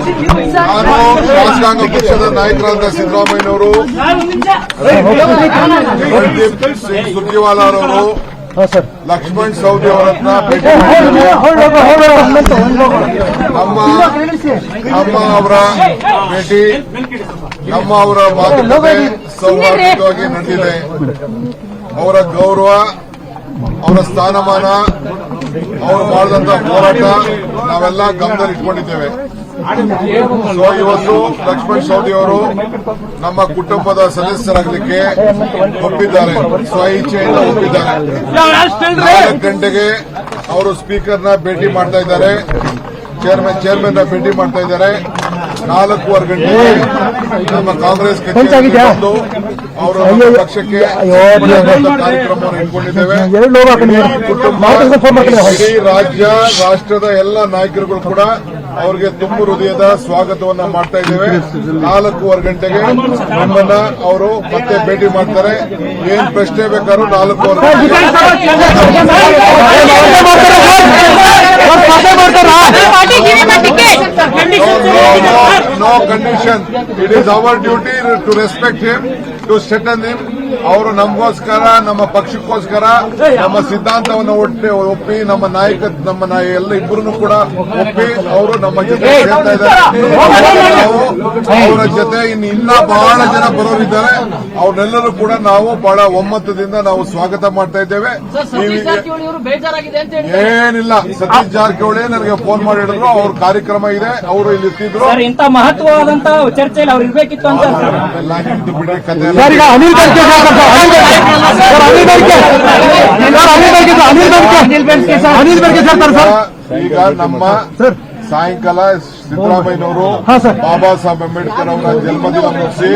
ನಾನು ಶಾಸಕಾಂಗ ಪಕ್ಷದ ನಾಯಕರಾದ ಸಿದ್ದರಾಮಯ್ಯನವರು, ರಣದೀಪ್ ಸಿಂಗ್ ಸುರ್ಜೇವಾಲಾ ಅವರು, ಲಕ್ಷ್ಮಣ್ ಸವದಿ ಅವರನ್ನ ಭೇಟಿ ನಮ್ಮ ಅವರ ಭೇಟಿ ನಮ್ಮ ಅವರ ಮಾತುಕತೆ ಸೌಹಾರ್ದವಾಗಿ ನಡೆದಿದೆ. ಅವರ ಗೌರವ, ಅವರ ಸ್ಥಾನಮಾನ, ಅವರು ಮಾಡಿದಂತ ಹೋರಾಟ ನಾವೆಲ್ಲ ಗಮನದಲ್ಲಿ ಇಟ್ಕೊಂಡಿದ್ದೇವೆ. ಇವತ್ತು ಲಕ್ಷ್ಮಣ್ ಸವದಿ ಅವರು ನಮ್ಮ ಕುಟುಂಬದ ಸದಸ್ಯರಾಗಲಿಕ್ಕೆ ಒಪ್ಪಿದ್ದಾರೆ, ಸ್ವಇಚ್ಛೆಯಿಂದ ಒಪ್ಪಿದ್ದಾರೆ. 4 ಗಂಟೆಗೆ ಅವರು ಸ್ಪೀಕರ್ನ ಭೇಟಿ ಮಾಡ್ತಾ ಇದ್ದಾರೆ, ಚೇರ್ಮನ್ ಭೇಟಿ ಮಾಡ್ತಾ ಇದ್ದಾರೆ. 4:15 ಗಂಟೆಗೆ ನಮ್ಮ ಕಾಂಗ್ರೆಸ್ ಕಚೇರಿ ಬಂದು ಅವರು ಪಕ್ಷಕ್ಕೆ ಕಾರ್ಯಕ್ರಮವನ್ನು ಇಟ್ಕೊಂಡಿದ್ದೇವೆ. ಇಡೀ ರಾಜ್ಯ, ರಾಷ್ಟ್ರದ ಎಲ್ಲ ನಾಯಕರುಗಳು ಕೂಡ ಅವರಿಗೆ ತುಂಬು ಹೃದಯದ ಸ್ವಾಗತವನ್ನ ಮಾಡ್ತಾ ಇದ್ದೇವೆ. 4:15 ಗಂಟೆಗೆ ನಮ್ಮನ್ನ ಅವರು ಮತ್ತೆ ಭೇಟಿ ಮಾಡ್ತಾರೆ. ಏನ್ ಪ್ರಶ್ನೆ ಬೇಕಾದ್ರೂ 4:15 No condition. It is our duty to respect him, to strengthen him. ಅವರು ನಮಗೋಸ್ಕರ, ನಮ್ಮ ಪಕ್ಷಕ್ಕೋಸ್ಕರ, ನಮ್ಮ ಸಿದ್ಧಾಂತವನ್ನು ಒಪ್ಪಿ, ನಮ್ಮ ಎಲ್ಲ ಇಬ್ಬರನ್ನು ಕೂಡ ಒಪ್ಪಿ ಅವರು ನಮ್ಮ ಜೊತೆ ಸೇರ್ತಾ ಇದ್ದಾರೆ. ನಾವು ಅವರ ಜೊತೆ ಇನ್ನ ಬಹಳ ಜನ ಬರೋರಿದ್ದಾರೆ. ಅವ್ರನ್ನೆಲ್ಲರೂ ಕೂಡ ನಾವು ಬಹಳ ಒಮ್ಮತದಿಂದ ನಾವು ಸ್ವಾಗತ ಮಾಡ್ತಾ ಇದ್ದೇವೆ. ಏನಿಲ್ಲ, ಸತೀಶ್ ಜಾರಕಿಹೊಳಿ ನನಗೆ ಫೋನ್ ಮಾಡಿ ಹೇಳಿದ್ರು ಅವ್ರ ಕಾರ್ಯಕ್ರಮ ಇದೆ, ಅವರು ಇಲ್ಲಿ ಇರ್ತಿದ್ರು. ಇಂತ ಮಹತ್ವವಾದಂತ ಚರ್ಚೆಯಲ್ಲಿ ಅವ್ರು ಇರ್ಬೇಕಿತ್ತು ಅಂತ ಎಲ್ಲ ನಿಮ್ದು ಬಿಡಿ ಕತೆ. ಈಗ ನಮ್ಮ ಸಾಯಂಕಾಲ ಸಿದ್ದರಾಮಯ್ಯನವರು ಬಾಬಾ ಸಾಹೇಬ್ ಅಂಬೇಡ್ಕರ್ ಅವರ ಜನ್ಮದಿನ ಮುಗಿಸಿ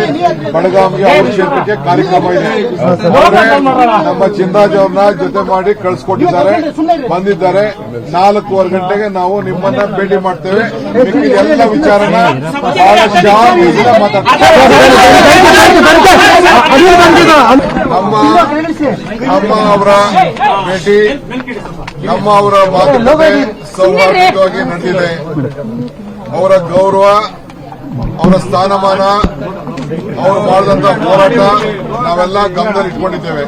ಬೆಳಗಾವಿಗೆ ಅವರು ಸೇರ್ಪಕ್ಕೆ ಕಾರ್ಯಕ್ರಮ ಇದೆ. ನಮ್ಮ ಚಿನ್ನರಾಜ್ ಅವ್ರನ್ನ ಜೊತೆ ಮಾಡಿ ಕಳಿಸ್ಕೊಟ್ಟಿದ್ದಾರೆ, ಬಂದಿದ್ದಾರೆ. 4:15 ಗಂಟೆಗೆ ನಾವು ನಿಮ್ಮನ್ನ ಭೇಟಿ ಮಾಡ್ತೇವೆ. ಎಲ್ಲ ವಿಚಾರನ ಬಹಳ ಶಾಂತಿಯಿಂದ ಮಾತಾಡ್ತೇವೆ. ನಮ್ಮ ಅವರ ಭೇಟಿ, ನಮ್ಮ ಅವರ ಮಾತುಕತೆ ಸೌಹಾರ್ದವಾಗಿ ನಡೆದಿದೆ. ಅವರ ಗೌರವ, ಅವರ ಸ್ಥಾನಮಾನ, ಅವರು ಮಾಡಿದಂತ ಹೋರಾಟ ನಾವೆಲ್ಲ ಗಮನದಲ್ಲಿ ಇಟ್ಕೊಂಡಿದ್ದೇವೆ.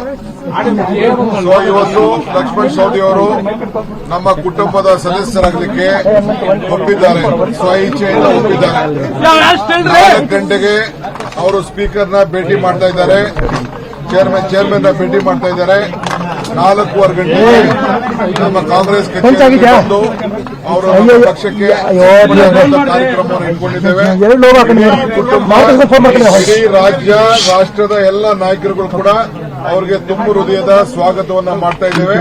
ಇವತ್ತು ಲಕ್ಷ್ಮಣ್ ಸವದಿ ಅವರು ನಮ್ಮ ಕುಟುಂಬದ ಸದಸ್ಯರಾಗಲಿಕ್ಕೆ ಒಪ್ಪಿದ್ದಾರೆ, ಸ್ವಇಚ್ಛೆಯಿಂದ ಒಪ್ಪಿದ್ದಾರೆ. 4 ಗಂಟೆಗೆ ಅವರು ಸ್ಪೀಕರ್ನ ಭೇಟಿ ಮಾಡ್ತಾ ಇದ್ದಾರೆ, ಚೇರ್ಮನ್ ಭೇಟಿ ಮಾಡ್ತಾ ಇದ್ದಾರೆ. 4:15 ಗಂಟೆಗೆ ನಮ್ಮ ಕಾಂಗ್ರೆಸ್ ಕಚೇರಿ ಬಂದು ಅವರು ಪಕ್ಷಕ್ಕೆ ಕಾರ್ಯಕ್ರಮವನ್ನು ಇಟ್ಕೊಂಡಿದ್ದೇವೆ. ಇಡೀ ರಾಜ್ಯ, ರಾಷ್ಟ್ರದ ಎಲ್ಲ ನಾಯಕರುಗಳು ಕೂಡ ಅವರಿಗೆ ತುಂಬು ಹೃದಯದ ಸ್ವಾಗತವನ್ನ ಮಾಡ್ತಾ ಇದ್ದೇವೆ.